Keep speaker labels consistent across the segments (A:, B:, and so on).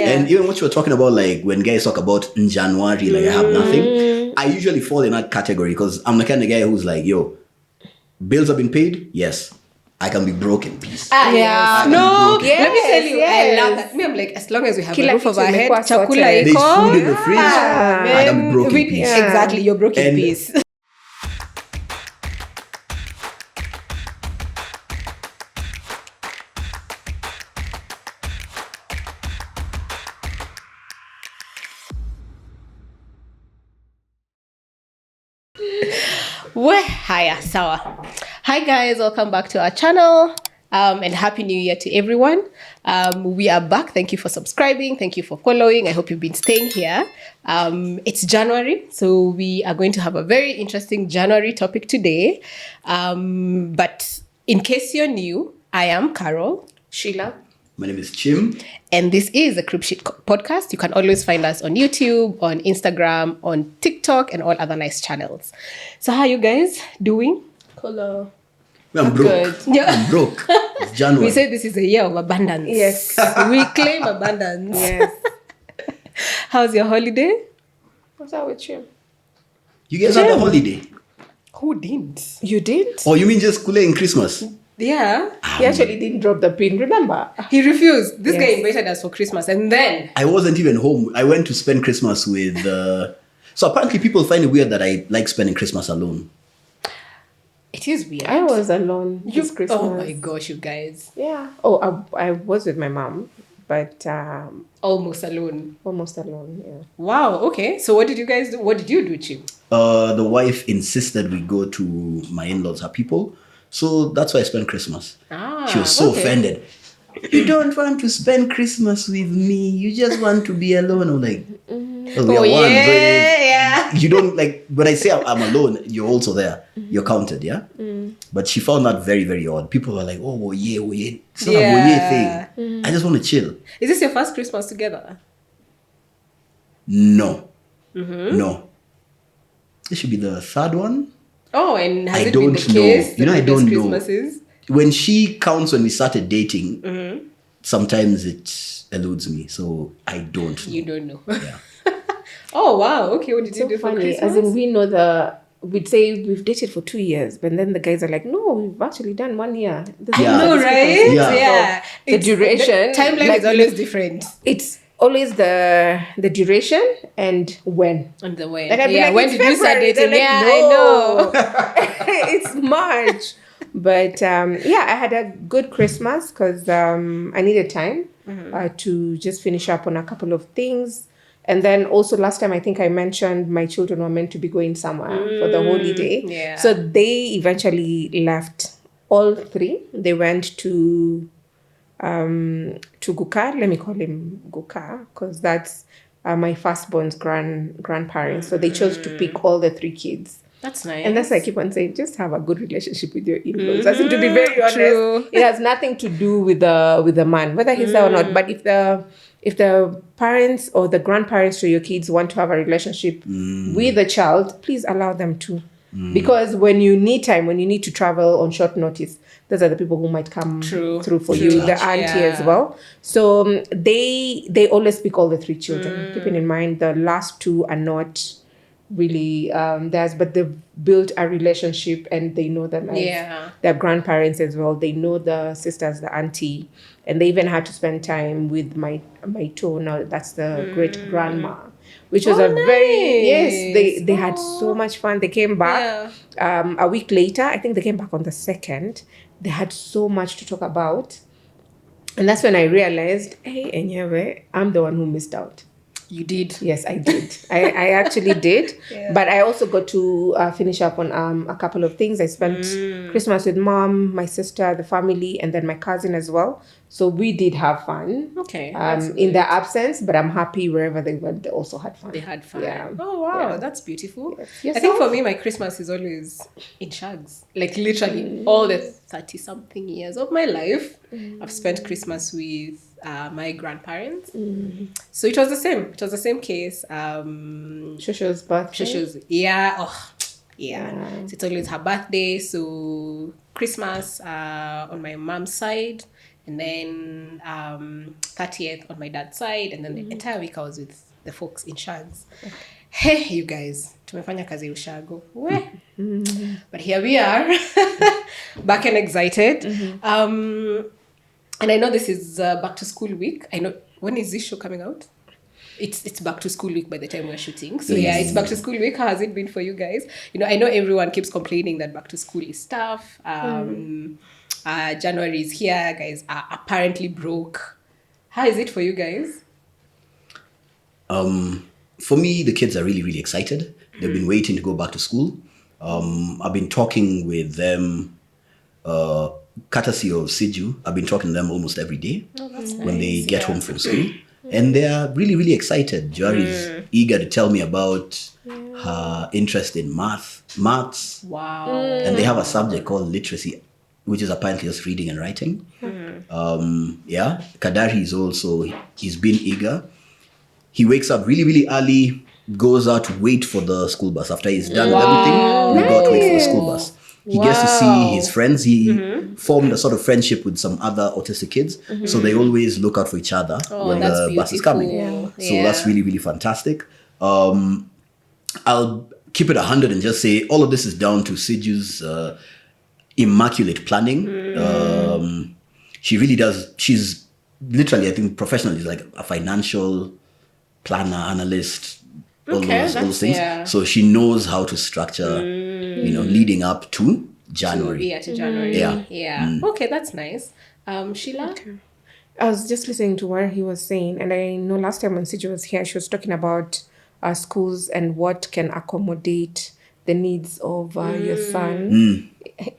A: And even what you were talking about, like when guys talk about in January, like I have nothing, I usually fall in that category because I'm the kind of guy who's like, yo, bills have been paid? Yes. I can be broke in peace.
B: Yes.
C: No,
A: Yes,
C: let me tell you, I love that. Me, I'm like, as long as we have a roof over our head, chakula
A: There's
C: iko.
A: food in the fridge. I can be broke in peace.
C: Exactly, you're broke in
A: And-
C: peace. Hiya, sawa. Hi guys, welcome back to our channel. And happy new year to everyone. We are back. Thank you for subscribing. Thank you for following. I hope you've been staying here. It's January, so we are going to have a very interesting January topic today. But in case you're new, I am Carol.
B: Sheila.
A: My name is Chim.
C: And this is the Crib Shit Podcast. You can always find us on YouTube, on Instagram, on TikTok, and all other nice channels. So how are you guys doing?
B: Hello.
A: I'm broke.
C: Yeah.
A: I'm broke. It's January.
C: We say this is a year of abundance.
B: Yes.
C: We claim abundance.
B: Yes.
C: How's your holiday?
B: What's that with you?
A: You guys had a holiday?
C: Who didn't?
B: You did?
A: Or you mean just Kule in Christmas?
C: Yeah.
B: He actually didn't drop the pin, remember?
C: He refused. This guy
B: Yes.
C: invited us for Christmas and then...
A: I wasn't even home. I went to spend Christmas with... So apparently people find it weird that I like spending Christmas alone.
C: It is weird.
B: I was alone this Christmas.
C: Oh my gosh, you guys.
B: Yeah. Oh, I was with my mom, but
C: Almost alone.
B: almost alone, yeah.
C: Wow, okay. So what did you guys do? What did you do, Chim?
A: The wife insisted we go to my in-laws, her people. So that's why I spent Christmas. She was so offended. You don't want to spend Christmas with me. You just want to be alone. I'm like, well, we are one.
C: yeah.
A: You don't like when I say I'm alone, you're also there. You're counted, yeah? But she found that very, very odd. People were like, oh, yeah. It's not a thing. I just want to chill.
C: Is this your first Christmas together?
A: No. No. This should be the third one.
C: Oh, and has
A: I
C: it been
A: don't
C: the case?
A: know. I don't know.
C: Christmases?
A: When she counts when we started dating, sometimes it eludes me. So I don't know.
C: You don't know.
A: Yeah.
C: Oh, wow. Okay, what did you
B: So
C: do for
B: funny,
C: Christmas?
B: as in we know we'd say we've dated for 2 years, but then the guys are like, no, we've actually done 1 year.
A: Yeah.
C: No, right?
A: Yeah.
B: The duration.
C: The timeline
B: like,
C: is always different.
B: It's always the duration and when.
C: And the when.
B: Like I'd be
C: Yeah,
B: like,
C: when
B: it's
C: did you start
B: February.
C: dating?
B: They're
C: Yeah,
B: like,
C: I know.
B: it's March. But yeah, I had a good Christmas because I needed time to just finish up on a couple of things. And then also last time, I think I mentioned my children were meant to be going somewhere for the holiday.
C: Yeah.
B: So they eventually left, all three. They went to Gukar. Let me call him Gukar because that's my firstborn's grandparents. So they chose to pick all the three kids.
C: That's nice.
B: And that's why I keep on saying, just have a good relationship with your in-laws. I think, to be very honest,
C: True.
B: it has nothing to do with the man, whether he's there or not. But if the parents or the grandparents to your kids want to have a relationship with the child, please allow them to. Because when you need time, when you need to travel on short notice, those are the people who might come through for you, the auntie as well. So they always pick all the three children. Keeping in mind the last two are not really theirs, but they've built a relationship and they know them as their grandparents as well. They know the sisters, the auntie, and they even had to spend time with my now that's the great grandma, which was they had so much fun. They came back a week later. I think they came back on the 2nd. They had so much to talk about, and that's when I realized, hey, anyway, I'm the one who missed out.
C: You did.
B: Yes, I did. I actually did. But I also got to finish up on a couple of things. I spent Christmas with mom, my sister, the family, and then my cousin as well. So we did have fun.
C: Okay.
B: In their absence, but I'm happy wherever they went, they also had fun.
C: They had fun.
B: Yeah.
C: Oh, wow.
B: Yeah.
C: That's beautiful.
B: Yes.
C: I think for me, my Christmas is always in shags. Like literally all the 30-something years of my life, I've spent Christmas with my grandparents. So it was the same. It was the same case.
B: Shosho's birthday.
C: So it's always her birthday. So Christmas on my mom's side, and then 30th on my dad's side, and then the entire week I was with the folks in Shans. Hey, you guys, tumefanya kazi ushago. But here we are, back and excited. And I know this is back to school week. I know, when is this show coming out? It's back to school week by the time we're shooting. So yeah, it's back to school week. How has it been for you guys? You know, I know everyone keeps complaining that back to school is tough. January is here. Guys are apparently broke. How is it for you guys?
A: For me, the kids are really, really excited. They've been waiting to go back to school. I've been talking with them, courtesy of Siju. I've been talking to them almost every day when they get home from school. And they are really, really excited. Jory is eager to tell me about her interest in maths.
C: Wow.
A: And they have a subject called literacy, which is apparently just reading and writing. Kadari is also, he's been eager. He wakes up really, really early, goes out to wait for the school bus. After he's done with everything, we go to wait for the school bus. He gets to see his friends. He formed a sort of friendship with some other autistic kids. So they always look out for each other when the bus is coming. So that's really, really fantastic. I'll keep it 100 and just say all of this is down to Siju's immaculate planning. She really does. She's literally, I think, professionally like a financial planner, analyst, all those things. So she knows how to structure, leading up to January.
C: To January. Okay, that's nice. Sheila?
B: Okay. I was just listening to what he was saying, and I know last time when Siju was here, she was talking about schools and what can accommodate the needs of your son.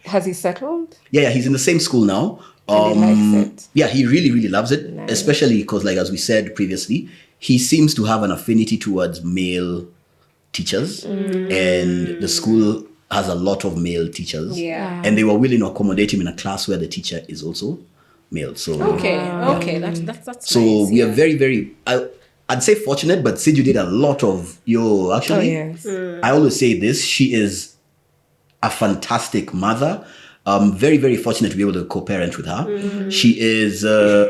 B: Has he settled?
A: Yeah, he's in the same school now.
B: And he likes it.
A: Yeah, he really, really loves it, especially because, like as we said previously, he seems to have an affinity towards male teachers, and the school has a lot of male teachers. And they were willing to accommodate him in a class where the teacher is also male. So
C: that's
A: so
C: nice,
A: we are very, very. I'd say fortunate, but Siju did a lot of actually. I always say this: she is a fantastic mother. Very, very fortunate to be able to co-parent with her. She is.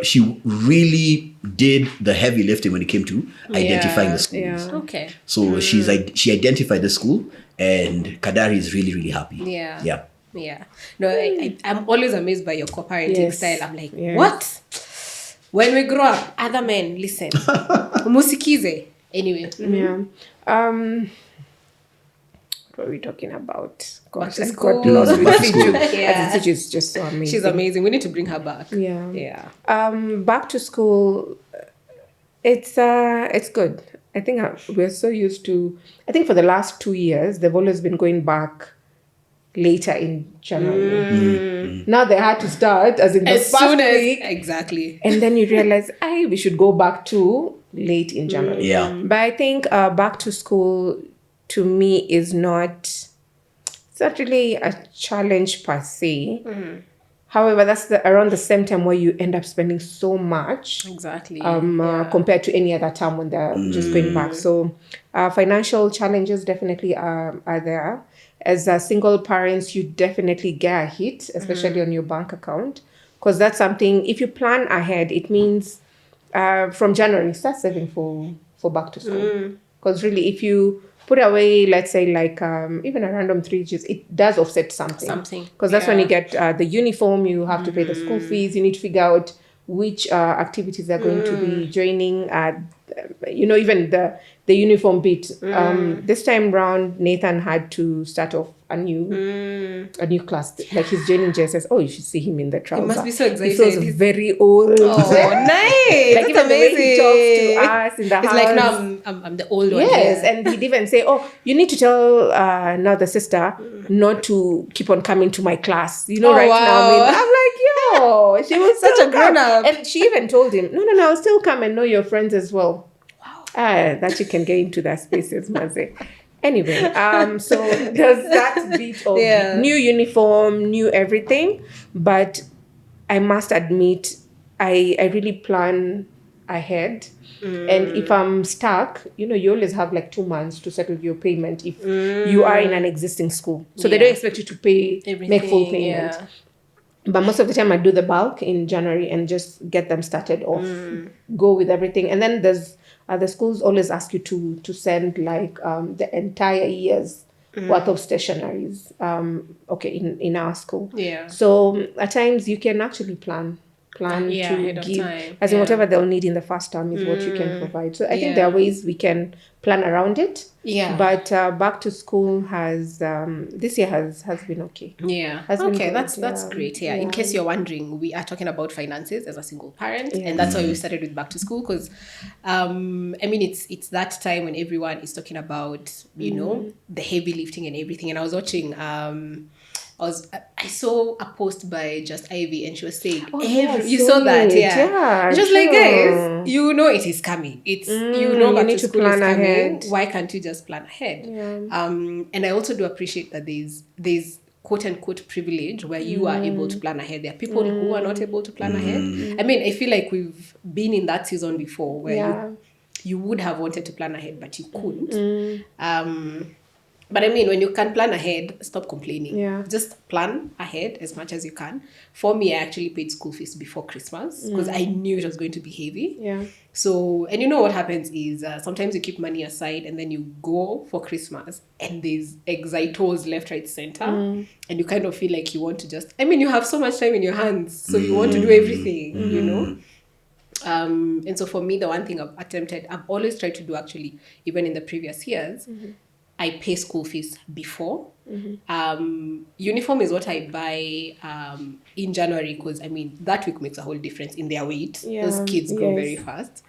A: She really did the heavy lifting when it came to identifying the schools.
C: Okay.
A: So she identified the school, and Kadari is really, really happy. Yeah.
C: No, I'm always amazed by your co-parenting style. I'm like, what? When we grow up, other men listen. Musikize. Anyway.
B: What were we talking about?
C: Back to
B: I
C: school.
B: got lost with
A: Back to school.
B: Siju. Siju is just so amazing.
C: She's amazing. We need to bring her back.
B: Yeah. Back to school, it's good. I think we're so used to. I think for the last 2 years, they've always been going back later in January. Now they had to start as in the
C: As
B: first
C: soon as
B: week,
C: exactly.
B: and then you realize, we should go back to late in January. But I think back to school to me is not really a challenge per se. However, that's around the same time where you end up spending so much compared to any other time when they're just going back. So financial challenges definitely are there. As single parents, you definitely get a hit, especially on your bank account, because that's something, if you plan ahead, it means from January, start saving for back to school. Because really, if you put away, let's say, like even a random 3 Gs, it does offset something. Because that's when you get the uniform, you have to pay the school fees, you need to figure out which activities are going to be joining. Even the uniform bit. This time round, Nathan had to start off a new class. Like he's joining JSS. Oh, you should see him in the trouser.
C: He must be so excited.
B: He feels very old.
C: Oh, nice!
B: Like even the way he talks to us in the house.
C: He's like, no, I'm the old one.
B: Yes, and he'd even say, "Oh, you need to tell now the sister not to keep on coming to my class. Now." I mean, I'm like, yo, she was
C: such a grown up,
B: and she even told him, "No, I'll still come and know your friends as well." That you can get into that spaces, Maze. Anyway, so there's that bit of new uniform, new everything. But I must admit, I really plan ahead. And if I'm stuck, you always have like 2 months to settle your payment if you are in an existing school. So they don't expect you to make full payment. But most of the time I do the bulk in January and just get them started off, go with everything. And then there's the schools always ask you to send like the entire year's worth of stationaries. In our school.
C: Yeah.
B: So at times you can actually plan
C: ahead
B: to
C: of
B: give,
C: time.
B: as in whatever they'll need in the first term is what you can provide. So I think there are ways we can plan around it.
C: Yeah.
B: But back to school has this year has been okay.
C: Yeah.
B: Has been
C: Okay,
B: good,
C: that's great. Yeah. In case you're wondering, we are talking about finances as a single parent, and that's why we started with back to school because, I mean, it's that time when everyone is talking about the heavy lifting and everything. And I was watching. I saw a post by Just Ivy, and she was saying, "You saw that, yeah." Just like, guys, it is coming. It's back
B: need
C: to
B: to
C: school
B: plan
C: is coming.
B: ahead.
C: Why can't you just plan ahead?
B: Yeah.
C: And I also do appreciate that there's quote unquote privilege where you are able to plan ahead. There are people who are not able to plan ahead. I mean, I feel like we've been in that season before where you would have wanted to plan ahead, but you couldn't. But I mean, when you can plan ahead, stop complaining.
B: Yeah.
C: Just plan ahead as much as you can. For me, I actually paid school fees before Christmas because I knew it was going to be heavy.
B: Yeah.
C: So, and you know what happens is sometimes you keep money aside and then you go for Christmas and there's excitos left, right, center. And you kind of feel like you want to you have so much time in your hands. So you want to do everything, and so for me, the one thing I've always tried to do actually, even in the previous years, I pay school fees before. Uniform is what I buy in January because, I mean, that week makes a whole difference in their weight.
B: Yeah,
C: Those kids grow very fast.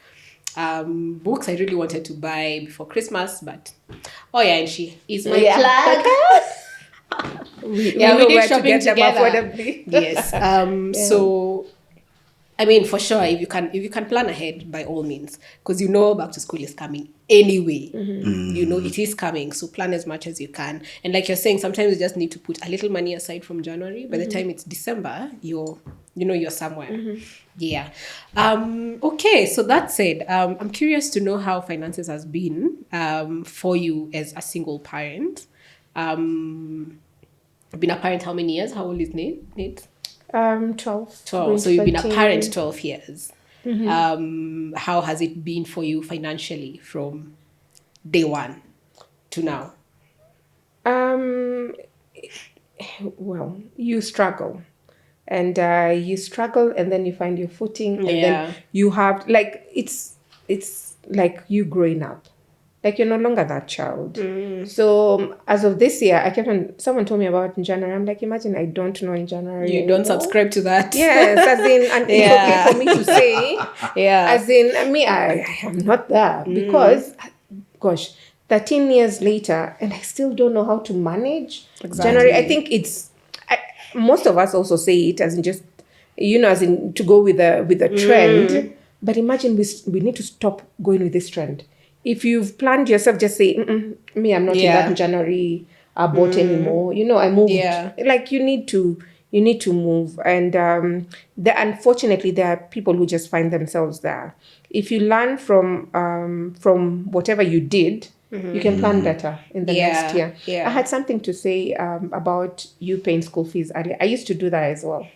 C: Books I really wanted to buy before Christmas, but and she is my plug.
B: We
C: we
B: know
C: did
B: where to
C: shopping
B: get them
C: together.
B: affordably.
C: Yes. So I mean, for sure, if you can plan ahead, by all means, because back to school is coming anyway. It is coming, so plan as much as you can. And like you're saying, sometimes you just need to put a little money aside from January. By the time it's December, you're somewhere. Yeah. Okay. So that said, I'm curious to know how finances has been for you as a single parent. Been a parent how many years? How old is Nate?
B: 12.
C: 12. So you've been a parent 12 years. How has it been for you financially from day one to now?
B: Well, you struggle. And then you find your footing. And then you have, it's like you growing up. Like you're no longer that child. So as of this year, someone told me about in January. I'm like, imagine I don't know in January.
C: You don't subscribe to that.
B: Yes, as in, and it's okay for me to say. As in, me, I am not there because, gosh, 13 years later, and I still don't know how to manage January. I think most of us also say it as in just, as in to go with the trend. But imagine we need to stop going with this trend. If you've planned yourself, just say, me, I'm not in that January boat anymore. I moved.
C: Yeah.
B: Like you need to move. And unfortunately, there are people who just find themselves there. If you learn from whatever you did, you can plan better in the next year.
C: Yeah.
B: I had something to say about you paying school fees earlier. I used to do that as well.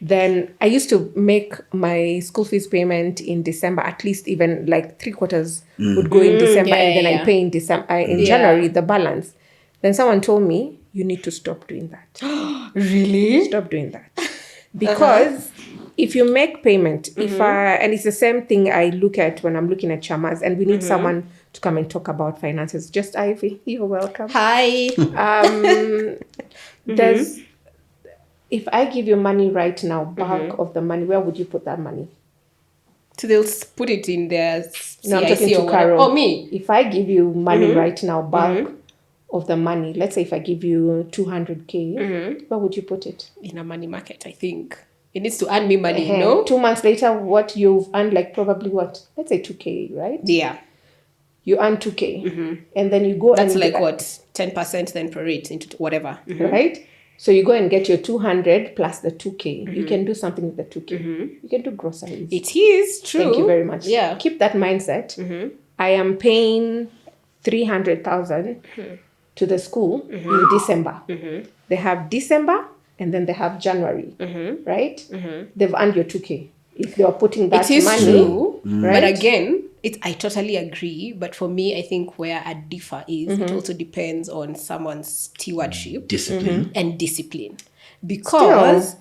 B: Then I used to make my school fees payment in December, at least even like 3/4 would go in December, and then I pay in December in January the balance. Then someone told me, you need to stop doing that.
C: Really?
B: Stop doing that. Because if you make payment, and it's the same thing I look at when I'm looking at Chamas, and we need someone to come and talk about finances. Just Ivy, you're welcome.
C: Hi.
B: If I give you money right now, bulk of the money, where would you put that money?
C: So they'll put it in their CIC.
B: No, I'm talking to Carol.
C: Oh, me.
B: If I give you money right now, bulk of the money, let's say if I give you 200K, where would you put it?
C: In a money market, I think. It needs to earn me money, no?
B: 2 months later, what you've earned, like probably what? Let's say 2K, right?
C: Yeah.
B: You earn 2K. And then you go
C: That's
B: and...
C: like what? 10% then prorate into whatever.
B: Right? So you go and get your 200 plus the 2K. You can do something with the 2K. You can do groceries.
C: It is true.
B: Thank you very much.
C: Yeah.
B: Keep that mindset. I am paying 300,000 to the school in December. They have December and then they have January, right? They've earned your 2K. If they are putting that money,
C: true,
B: right?
C: but again, I totally agree. But for me, I think where I differ is it also depends on someone's stewardship,
A: discipline,
C: and discipline, because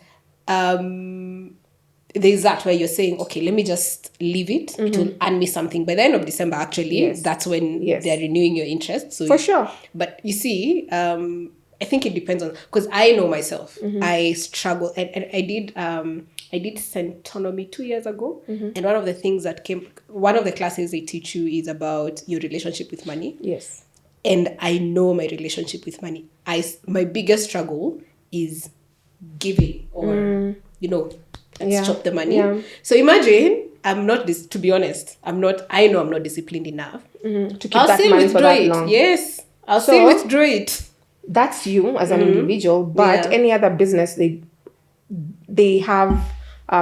C: there's that where you're saying, okay, let me just leave it. It will earn me something by the end of December. Actually, that's when they're renewing your interest. So
B: for sure.
C: But you see, I think it depends on, because I know myself. I struggle, and I did Centonomy 2 years ago, and one of the classes they teach you is about your relationship with money.
B: Yes.
C: And I know my relationship with money. My biggest struggle is giving, or let's chop the money. Yeah. So imagine I'm not this. To be honest, I'm not. I know I'm not disciplined enough
B: to keep that money for that long.
C: Yes, I'll still withdraw it.
B: That's you as an individual, but any other business, they have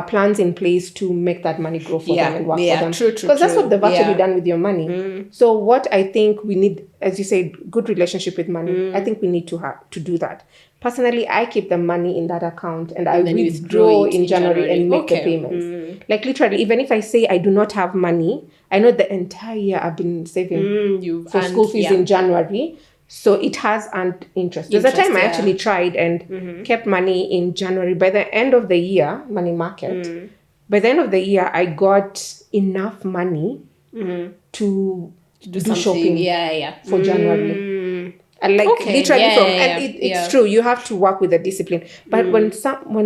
B: plans in place to make that money grow for them and work for them.
C: True.
B: Because that's what they've actually done with your money. So what I think we need, as you said, good relationship with money. I think we need to do that. Personally, I keep the money in that account and I withdraw in January and make the payments. Like literally, even if I say I do not have money, I know the entire year I've been saving for school fees in January. So it has earned interest. There's a time I actually tried and kept money in January. By the end of the year, money market, by the end of the year, I got enough money to do shopping for January. And literally it's true, you have to work with the discipline. But when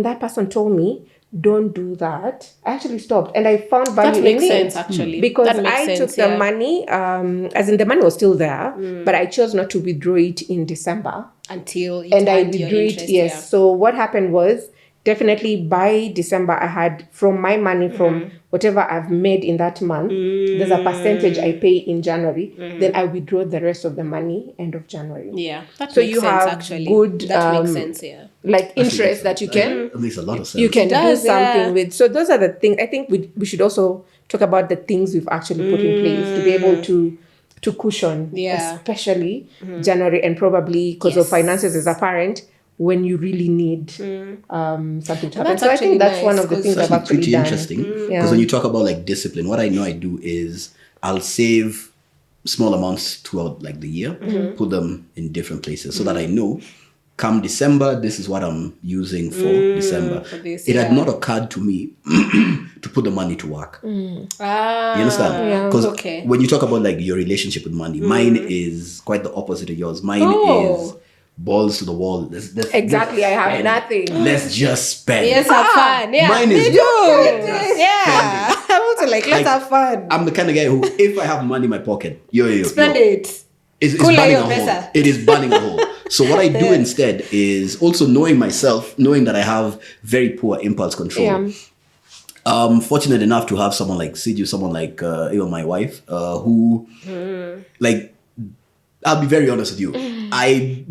B: that person told me, don't do that, I actually stopped and I found value in it. That makes sense, actually. Because I took the money, as in the money was still there, but I chose not to withdraw it in December.
C: Until it
B: and I withdrew it, yes. So what happened was, definitely by December, I had from my money, from whatever I've made in that month, there's a percentage I pay in January. Then I withdraw the rest of the money end of January.
C: Yeah, that
B: so
C: makes
B: you
C: sense,
B: have
C: actually.
B: good,
C: that makes sense. Yeah,
B: like interest that you can.
A: That makes a lot of sense.
B: You can do something with. So those are the things. I think we should also talk about the things we've actually put in place to be able to cushion, especially January, and probably because of finances as a parent, when you really need something to happen. So I think that's one of the things I've actually
A: pretty
B: done.
A: Interesting, because when you talk about like discipline, what I know I do is I'll save small amounts throughout like the year, put them in different places so that I know come December, this is what I'm using for December. It had not occurred to me to put the money to work. You understand? Because when you talk about like your relationship with money, mine is quite the opposite of yours. Mine is balls to the wall.
B: Exactly, I have nothing.
A: Let's just spend.
C: Yes, have fun. Yeah,
A: mine is
C: I'm also like, let's have fun.
A: I'm the kind of guy who, if I have money in my pocket,
C: spend it.
A: It's burning a hole. It is burning a hole. So what I do instead is also knowing myself, knowing that I have very poor impulse control. Fortunate enough to have someone like Siju, someone like even my wife, who like, I'll be very honest with you.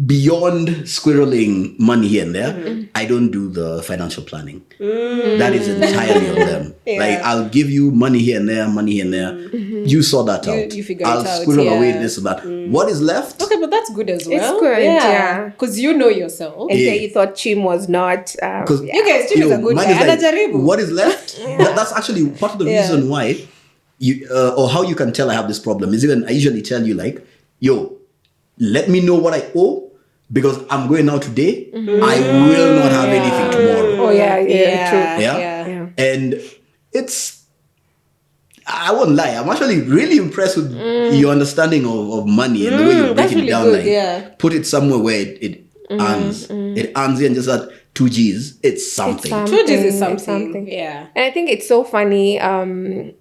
A: Beyond squirreling money here and there, I don't do the financial planning. That is entirely on them. Like, I'll give you money here and there, money here and there. You sort that out.
C: You figure
A: I'll
C: it out.
A: squirrel away this and that. What is left?
C: Okay, but that's good as well.
B: It's good, yeah.
C: Because you know yourself.
B: And you thought Chim was not.
A: Because
C: you guys, Chim is a good guy.
A: Like, what is left? That's actually part of the reason why you, or how you can tell I have this problem is even I usually tell you like, yo, let me know what I owe, because I'm going out today. I will not have anything tomorrow.
B: Oh, true.
A: Yeah. And I won't lie, I'm actually really impressed with your understanding of money and the way you break it down.
C: Good,
A: like, put it somewhere where it earns. It earns you, and just that 2 G's, it's something.
C: 2 G's is something. Yeah.
B: And I think it's so funny, our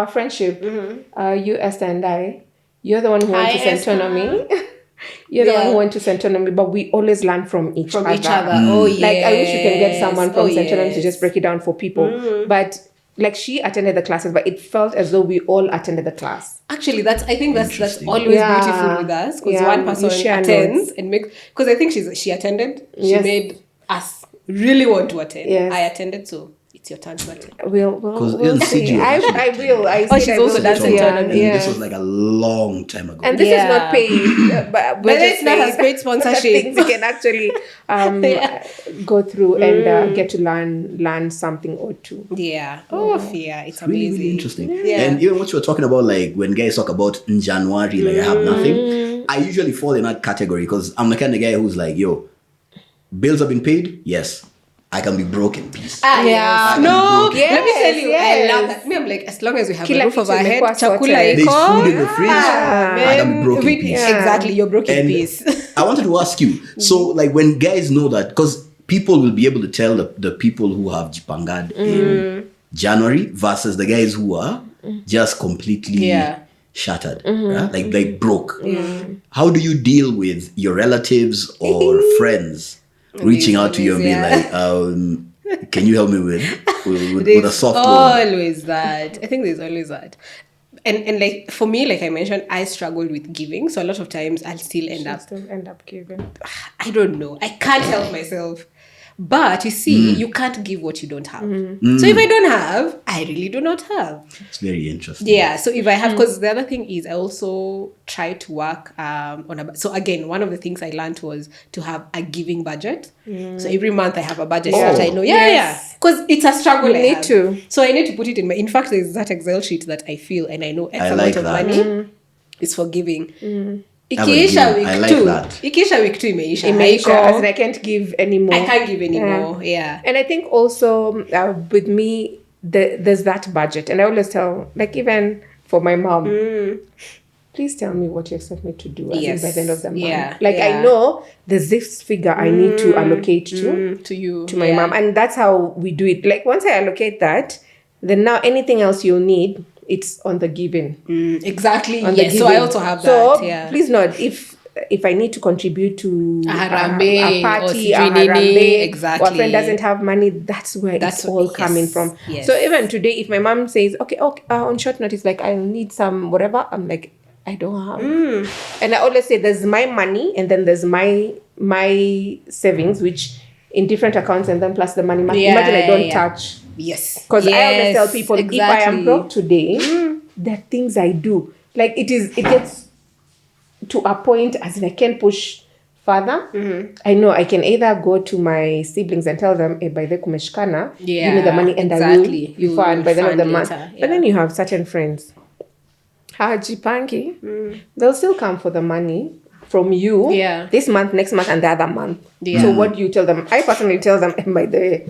B: friendship, you, Esther, and I, you're the one who went to Centonomy. You're the one who went to Centonomy, but we always learn from each other.
C: Oh, yeah.
B: Like, I wish you can get someone from Centonomy to just break it down for people. But like, she attended the classes, but it felt as though we all attended the class.
C: Actually, that's always beautiful with us, because one person attends and makes. Because I think she attended. She made us really want to attend. I attended, so it's your turn to attend.
B: We'll see. I will.
C: She's also dancing.
A: This was like a long time ago.
B: And this is not paid, but
C: it's not a paid sponsorship.
B: Things you can actually go through and get to learn something or two.
C: Yeah. It's amazing.
A: Really interesting. Yeah. And even what you were talking about, like when guys talk about in January, like I have nothing. I usually fall in that category because I'm the kind of guy who's like, yo, bills have been paid. Yes. I can be broke in peace.
C: Let me tell you, I love that. Me, I'm like, as long as we have a roof over our head, chakula
A: there's food in the fridge, I can be broke in peace.
C: Exactly, you're broke in peace.
A: I wanted to ask you, so like when guys know that, because people will be able to tell the people who have jipangad in January versus the guys who are just completely shattered, right? like broke. How do you deal with your relatives or friends reaching out to you and being like, can you help me with a soft loan?
C: Always that. I think there's always that. And like for me, like I mentioned, I struggled with giving. So a lot of times I'll still end up
B: giving.
C: I don't know. I can't help myself. But you see, you can't give what you don't have. So if I don't have, I really do not have.
A: It's very interesting.
C: Yeah. So if I have, because the other thing is I also try to work so again, one of the things I learned was to have a giving budget. So every month I have a budget that I know. Because it's a struggle.
B: You need to.
C: So I need to put it in fact, there's that Excel sheet that I feel and I know X amount of money is for giving. Ikiisha week 2 imeisha.
B: As in I can't give anymore.
C: I can't give anymore. Yeah.
B: And I think also with me, there's that budget. And I always tell, like even for my mom, please tell me what you expect me to do by the end of the month. I know there's this figure I need to allocate to my mom. And that's how we do it. Like once I allocate that, then now anything else you'll need, it's on the giving.
C: Exactly. Yes. So I also have that. So
B: please note, if I need to contribute to
C: a
B: party,
C: exactly,
B: or a friend doesn't have money, that's where it's all coming from. Yes. So even today, if my mom says, okay, on short notice, like I'll need some whatever, I'm like, I don't have. And I always say there's my money and then there's my savings, which in different accounts, and then plus the money. Imagine I don't touch.
C: Yes.
B: Because I always tell people, if I am broke today, there are things I do. Like it gets to a point as in I can't push further. I know I can either go to my siblings and tell them, by the kumeshkana, give me the money and I will refund by the end of the month. But then you have certain friends. Hajipangi, they'll still come for the money from you this month, next month, and the other month. Yeah. So what do you tell them? I personally tell them, by the way,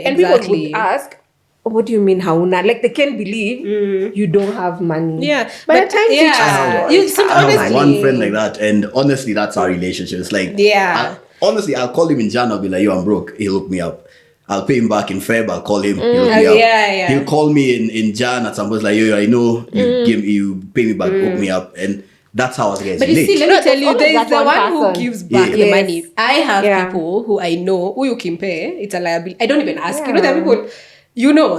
B: and people would ask, what do you mean, hauna? Like they can't believe you don't have money.
C: Yeah.
B: But at times
A: I have one friend like that, and honestly, that's our relationship. It's like, I'll call him in Jan, I'll be like, yo, I'm broke. He'll look me up. I'll pay him back in Feb. I'll call him. He'll look me up. He'll call me in Jan at some point, like, yo, I know you pay me back, hook me up. And that's how I was getting.
C: But you see, let me tell you, there is the one who gives back the money. I have people who I know who you can pay. It's a liability. I don't even ask. You know, there are people,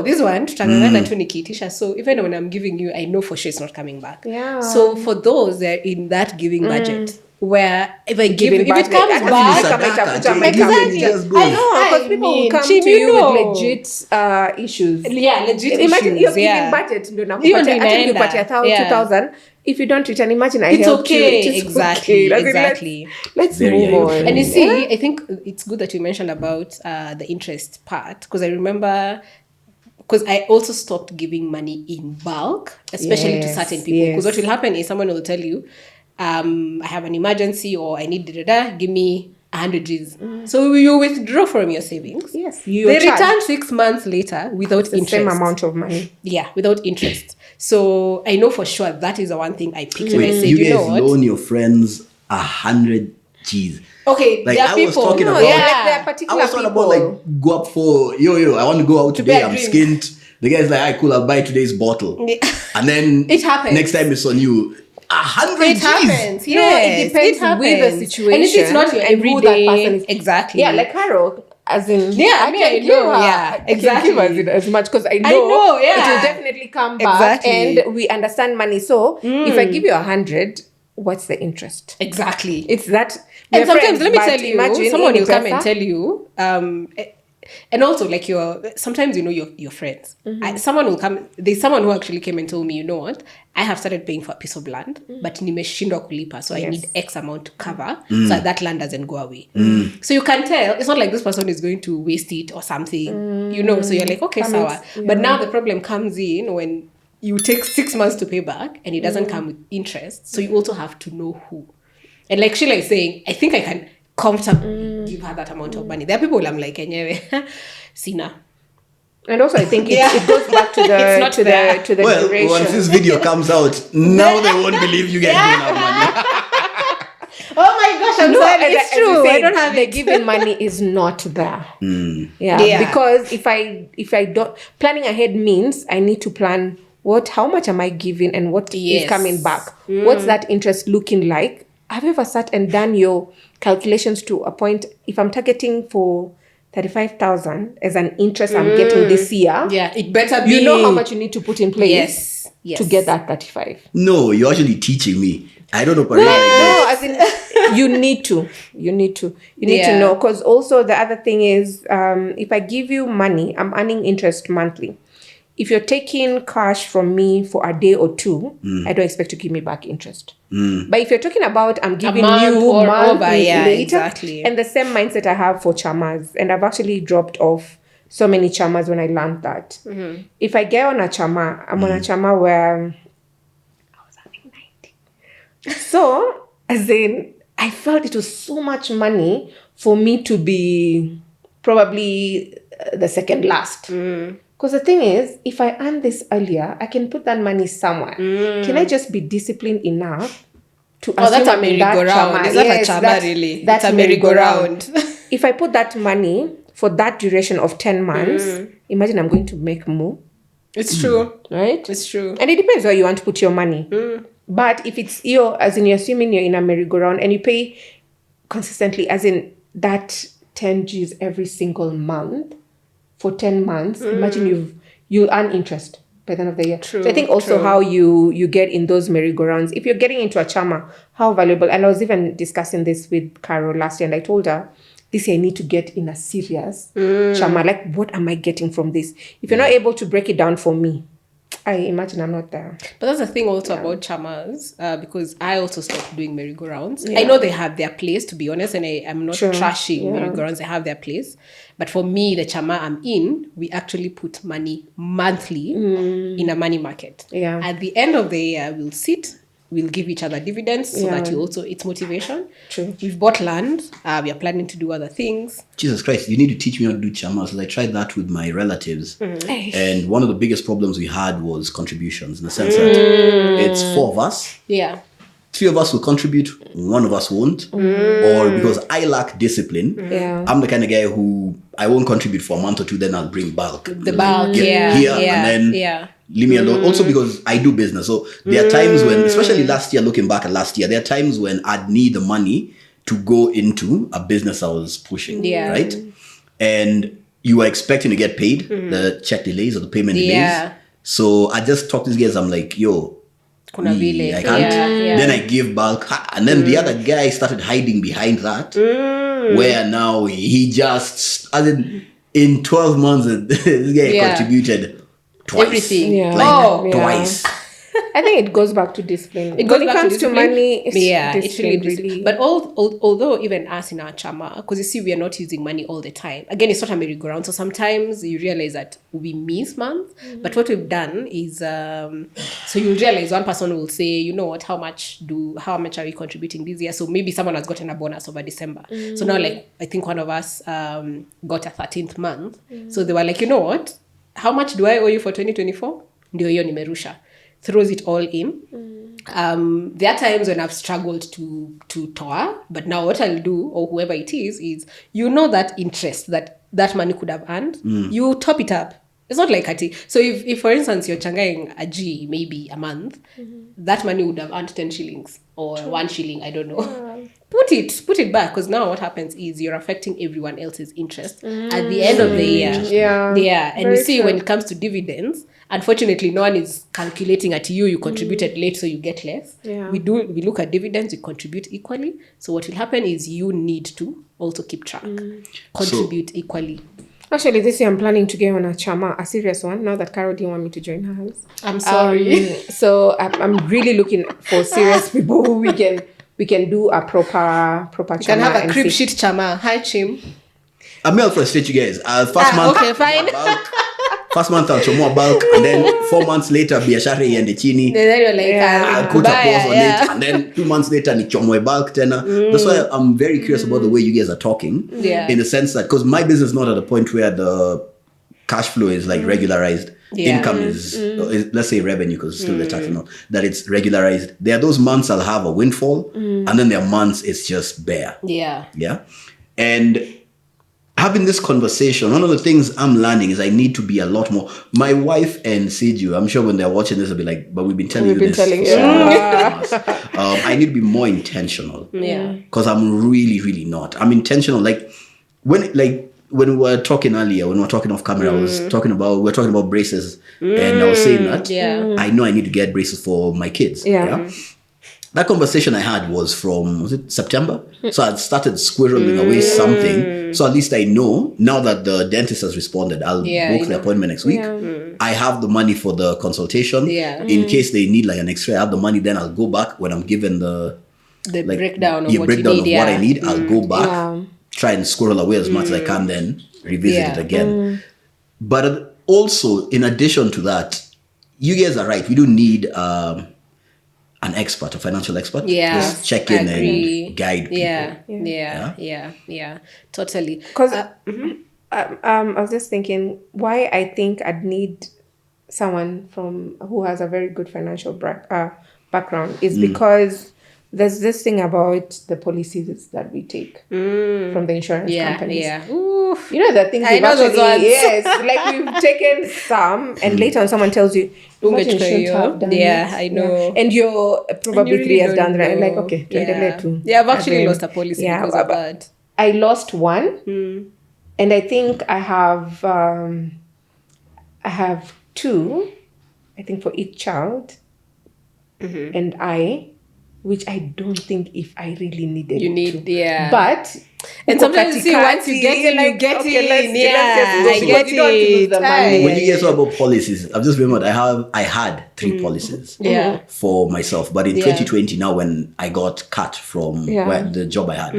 C: this one, tutangangana tu nikiitisha. So even when I'm giving you, I know for sure it's not coming back.
B: Yeah.
C: So for those, they're in that giving budget. Where if I give it, if it comes back,
B: exactly. I know, because people will come to you with legit issues.
C: Yeah, legit
B: imagine
C: issues.
B: You're giving budget. Even you put 2,000. If you don't return, imagine I helped you.
C: It's okay. Exactly.
B: Let's move on.
C: And you see, I think it's good that you mentioned about the interest part, because I remember. Because I also stopped giving money in bulk, especially to certain people. Because what will happen is someone will tell you, I have an emergency or I need give me 100 G's. So you withdraw from your savings.
B: Yes.
C: They return 6 months later without interest.
B: The same amount of money.
C: Yeah, without interest. So I know for sure that is the one thing I picked. And I said,
A: you guys loan your friends 100 G's.
C: Okay,
A: like
C: there are
A: I
C: people.
A: was talking about,
B: like there are particular
A: I was talking about like go up for I want to go out today. I'm skint. The guy's like, cool, I'll buy today's bottle. And then
C: it happens.
A: Next time it's on you. 100
C: It
A: G's.
C: happens.
B: Yes, it depends with the situation.
C: And if it's not your everyday,
B: who that person is.
C: Exactly.
B: Yeah, like Carol, as in,
C: I know. Yeah, exactly.
B: I can give as much because I know it will definitely come back, and we understand money. So if I give you 100, what's the interest?
C: Exactly.
B: It's that.
C: And sometimes, let me tell you, someone will come and tell you, and also like sometimes your friends. Someone will come. There's someone who actually came and told me, you know what? I have started paying for a piece of land, but nimeshindwa kulipa, so I need X amount to cover, so that land doesn't go away. So you can tell it's not like this person is going to waste it or something, So you're like, okay, sawa. But now the problem comes in when you take 6 months to pay back and it doesn't come with interest. So you also have to know who. And like Sheila is saying, I think I can comfortably give her that amount of money. There are people I'm like, Sina.
B: And also, I think it goes back to the duration.
A: Once this video comes out, now they won't believe you guys don't have money.
C: Oh my gosh, I'm sorry. It's true. I don't have
B: the given money is not there. Yeah, because if I don't, planning ahead means I need to plan how much am I giving and what is coming back. What's that interest looking like? Have you ever sat and done your calculations to a point? If I'm targeting for 35,000 as an interest I'm getting this year,
C: it better be.
B: You know how much you need to put in place to get that 35.
A: No, you're actually teaching me. I don't operate like this.
B: No, as in you need to know, because also the other thing is if I give you money, I'm earning interest monthly. If you're taking cash from me for a day or two, I don't expect to give me back interest. But if you're talking about I'm giving you month later,
C: exactly.
B: And the same mindset I have for chamas, and I've actually dropped off so many chamas when I learned that. If I get on a chama, I'm on a chama where I was having 90. So, as in, I felt it was so much money for me to be probably the second last. Because the thing is, if I earn this earlier, I can put that money somewhere. Can I just be disciplined enough to assume
C: that's a merry-go-round. Is that a chama really?
B: That's
C: a merry-go-round.
B: If I put that money for that duration of 10 months, imagine I'm going to make more.
C: It's true.
B: Right?
C: It's true.
B: And it depends where you want to put your money. But if it's as in you're assuming you're in a merry-go-round and you pay consistently, as in that 10 G's every single month, for 10 months, imagine you'll earn interest by the end of the year.
C: True,
B: so I think also how you get in those merry-go-rounds, if you're getting into a chama, how valuable, and I was even discussing this with Carol last year, and I told her, this year I need to get in a serious chama. Like, what am I getting from this? If you're not able to break it down for me, I imagine I'm not there.
C: But that's the thing also about chamas, because I also stopped doing merry-go-rounds. I know they have their place, to be honest, and I'm not trashing merry-go-rounds. They have their place. But for me, the chama I'm in, we actually put money monthly in a money market.
B: Yeah.
C: At the end of the year, we'll give each other dividends so that it's motivation.
B: True.
C: We've bought land. We are planning to do other things.
A: Jesus Christ, you need to teach me how to do chamas. I tried that with my relatives. And one of the biggest problems we had was contributions, in the sense that it's 4 of us.
C: Yeah.
A: 3 of us will contribute, 1 of us won't. Or because I lack discipline, I'm the kind of guy who I won't contribute for a month or 2, then I'll bring bulk.
C: The bulk,
A: here and then leave me alone. Also because I do business. So there are times when, especially last year, looking back at last year, there are times when I'd need the money to go into a business I was pushing, right? And you are expecting to get paid, the check delays or the payment delays. So I just talk to these guys, I'm like, yo, I can't. Then I give bulk. And then the other guy started hiding behind that. Where now he just, in 12 months, this guy contributed twice.
C: Everything.
A: Twice.
B: I think it goes back to discipline.
C: When it comes to
B: money,
C: it's really. But although even us in our chama, because you see, we are not using money all the time. Again, it's not a merry-go-round. So sometimes you realize that we miss months. But what we've done is, so you realize one person will say, you know what, how much are we contributing this year? So maybe someone has gotten a bonus over December. So now, like, I think one of us got a 13th month. So they were like, you know what, how much do I owe you for 2024? Ndio hiyo nimerusha. Throws it all in. There are times when I've struggled to toa, but now what I'll do, or whoever it is that interest that money could have earned, you top it up. It's not like so if for instance you're changaing a G maybe a month, that money would have earned 10 shillings or 1 shilling, I don't know. Put it back, because now what happens is you're affecting everyone else's interest at the end of the year. And you see, when it comes to dividends, unfortunately no one is calculating at you contributed late, so you get less. We look at dividends, we contribute equally. So what will happen is you need to also keep track, contribute equally.
B: Actually, this year I'm planning to get on a Chama, a serious one. Now that Carol didn't want me to join hers.
C: I'm sorry.
B: So I'm really looking for serious people who we can do a proper Chama.
C: You can have a crib sheet Chama. Hi, Chim.
A: I'm here for straight, you guys. First month,
C: okay, fine.
A: First month I'll show more bulk, and then 4 months later, biashara and the chini.
C: Then you're like,
A: I'll put a pause on it, and then 2 months later, ni chomoe bulk tena. That's why I'm very curious about the way you guys are talking.
C: Yeah.
A: In the sense that, because my business is not at a point where the cash flow is like regularized.
C: Yeah.
A: Income is, let's say revenue, because it's still the tax and all, that it's regularized. There are those months I'll have a windfall, and then there are months it's just bare.
C: Yeah.
A: Yeah. And having this conversation, one of the things I'm learning is I need to be a lot more. My wife and Siju, I'm sure when they're watching this, they'll be like, but we've been telling you this. I need to be more intentional.
C: Yeah.
A: Because I'm really, really not. I'm intentional. When we were talking earlier, when we were talking off camera, we were talking about braces. And I was saying that I know I need to get braces for my kids.
B: Yeah.
A: That conversation I had was it September? So I started squirreling away something. So at least I know, now that the dentist has responded, I'll book the appointment next week. I have the money for the consultation.
C: Yeah.
A: In case they need like an X-ray, I have the money. Then I'll go back when I'm given the
C: breakdown of what
A: breakdown
C: you need.
A: of what I need. I'll go back, try and squirrel away as much as I can, then revisit it again. But also, in addition to that, you guys are right. We do need an expert, a financial expert.
C: Yeah.
A: Just check in and guide people.
C: Yeah. Totally.
B: Because I was just thinking why I think I'd need someone who has a very good financial background is because there's this thing about the policies that we take from the insurance companies.
C: Yeah. Oof.
B: You know the things we've actually, yes, like we've taken some, and later on someone tells you, what you shouldn't have done.
C: Yeah, I know.
B: And you're probably
C: really
B: 3 years down the
C: don't
B: line,
C: know.
B: like, okay,
C: I've actually lost a policy because of that.
B: I lost one, and I think I have two, I think for each child, and which I don't think if I really needed to. But
C: and sometimes you see once you get in, you get in. I get it.
A: When you guys talk about policies, I've just remembered I had 3 policies for myself. But in 2020, now when I got cut from the job I had,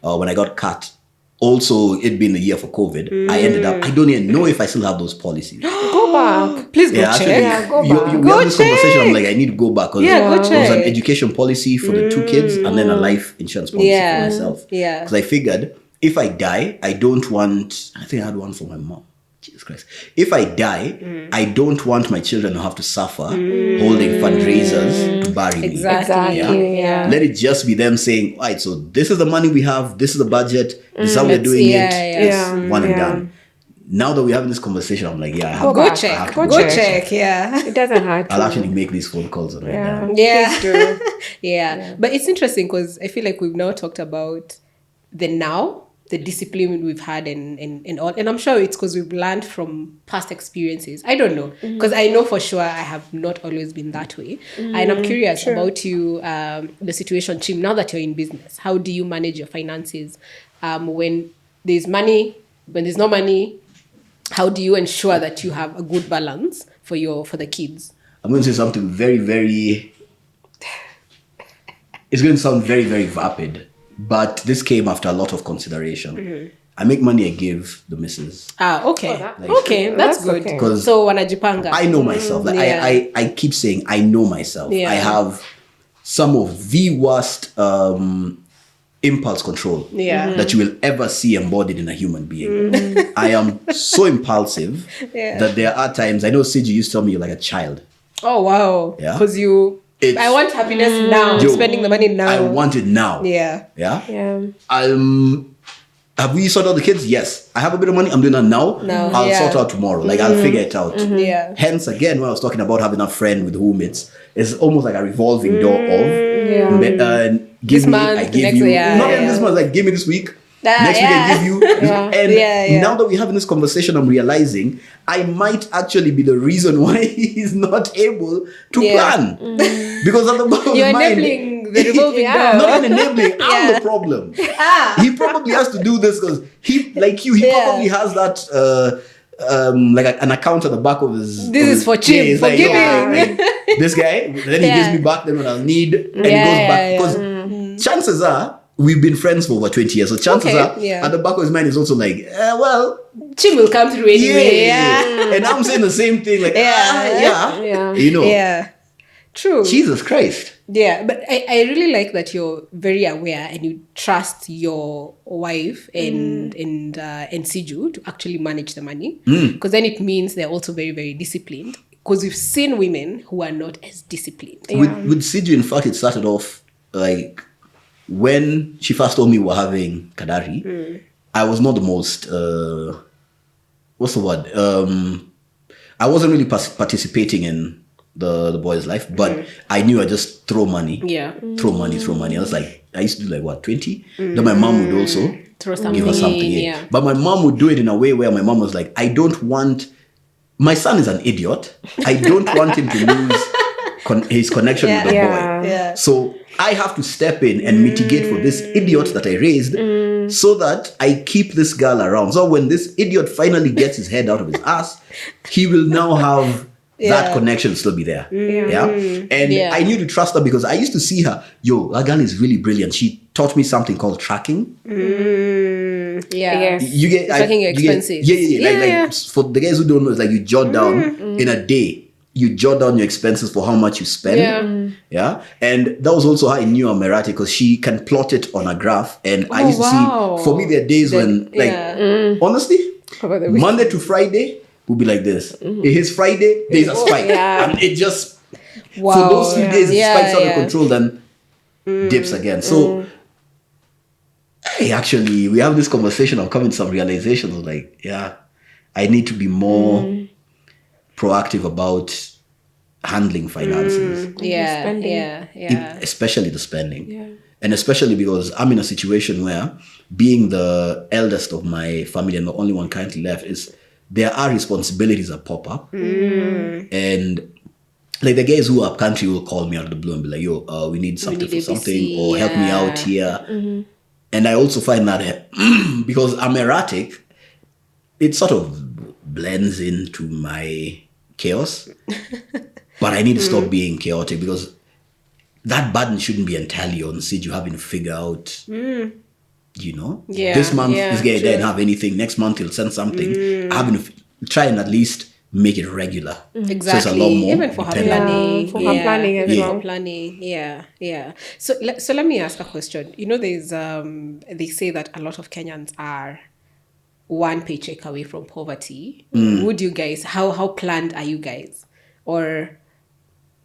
A: when I got cut, also it being the year for COVID, I ended up, I don't even know if I still have those policies.
B: Go back.
C: Please go check.
B: Go back.
A: We have this conversation, I'm like, I need to go back.
C: Go
A: There
C: check.
A: was an education policy for the 2 kids and then a life insurance policy for myself.
C: Yeah.
A: Because I figured if I die, I think I had one for my mom. Jesus Christ. If I die, I don't want my children to have to suffer holding fundraisers to bury me.
C: Exactly. Yeah.
A: Let it just be them saying, all right, so this is the money we have, this is the budget, this is how we're doing it. One and done. Now that we're having this conversation, I'm like,
C: go check. Yeah.
B: It doesn't hurt.
A: I'll actually make these phone calls right now.
C: Yeah. But it's interesting because I feel like we've now talked about the discipline we've had and all. And I'm sure it's because we've learned from past experiences. I don't know. Because I know for sure I have not always been that way. And I'm curious about you, the situation, Chim, now that you're in business. How do you manage your finances? When there's money, when there's no money, how do you ensure that you have a good balance for the kids?
A: I'm going to say something very, very... It's going to sound very, very vapid. But this came after a lot of consideration. I make money, I give the missus.
C: Okay. That's good.
A: Okay.
C: So wanajipanga.
A: I know myself. I keep saying I know myself. I have some of the worst impulse control that you will ever see embodied in a human being. I am so impulsive that there are times, I know Siji used to tell me you're like a child.
C: Oh wow.
A: Yeah.
C: Because I want happiness now. Spending the money now.
A: I want it now.
C: Yeah.
A: Have we sorted out the kids? Yes. I have a bit of money. I'm doing that now. I'll sort out tomorrow. Like I'll figure it out.
C: Yeah.
A: Hence, again, when I was talking about having a friend with whom it's almost like a revolving door of give me, I give you. Not even this month. Like give me this week. Next week I give you. And now
C: Yeah.
A: that we're having this conversation, I'm realizing I might actually be the reason why he's not able to plan. Because at the back of
C: You're
A: his mind,
C: enabling the revolving
B: Yeah.
C: door.
A: not even enabling, I'm the problem. He probably has to do this because he probably has that like an account at the back of his.
C: This is for cheap,
A: it's
C: for
A: like, yo,
C: giving.
A: this guy, then he gives me back then when I'll need, and he goes back because chances are we've been friends for over 20 years. So chances are at the back of his mind is also like, well,
C: Chim will come through anyway. Yeah.
A: And I'm saying the same thing, like,
B: Yeah.
A: you know.
C: Yeah. True.
A: Jesus Christ.
C: Yeah, but I really like that you're very aware and you trust your wife and Siju to actually manage the money. Because then it means they're also very, very disciplined. Because we've seen women who are not as disciplined.
A: With Siju, in fact, it started off like when she first told me we were having Kadari, I was not the most, what's the word? I wasn't really participating in the boy's life, but I knew I just throw money.
C: Yeah.
A: Throw money. I was like, I used to do like what, 20? Then my mom would also give her something.
C: Yeah.
A: But my mom would do it in a way where my mom was like, I don't want, my son is an idiot. I don't want him to lose his connection with the boy.
C: Yeah.
A: So I have to step in and mitigate for this idiot that I raised so that I keep this girl around. So when this idiot finally gets his head out of his ass, he will now have that connection still be there. And I knew to trust her because I used to see her. Yo, that girl is really brilliant. She taught me something called tracking.
B: Yes.
A: You get
C: tracking your expenses.
A: Like for the guys who don't know, it's like you jot down in a day. You jot down your expenses for how much you spend. Yeah. And that was also how I knew I'm erratic because she can plot it on a graph. And I used to see, for me, there are days when, like, honestly, Monday to Friday will be like this. It is Friday, there's a spike. And it just, for those few days, it spikes out of control, then dips again. So, hey, actually, we have this conversation. I'm coming to some realizations of like, I need to be more proactive about handling finances. Especially the spending. And especially because I'm in a situation where being the eldest of my family and the only one currently left is there are responsibilities that pop up. And like the guys who are up country will call me out of the blue and be like, yo, we need something for something or help me out here. And I also find that because I'm erratic, it sort of blends into my chaos. But I need to stop being chaotic because that burden shouldn't be entirely on Sid. You having to figure out, you know, this month this guy didn't have anything. Next month he'll send something. Having to try and at least make it regular.
C: Exactly.
A: So it's a lot more.
C: Even for her planning.
B: For her planning as well.
C: For planning. Yeah. So let me ask a question. You know, there's they say that a lot of Kenyans are one paycheck away from poverty. Would you guys, how planned are you guys? Or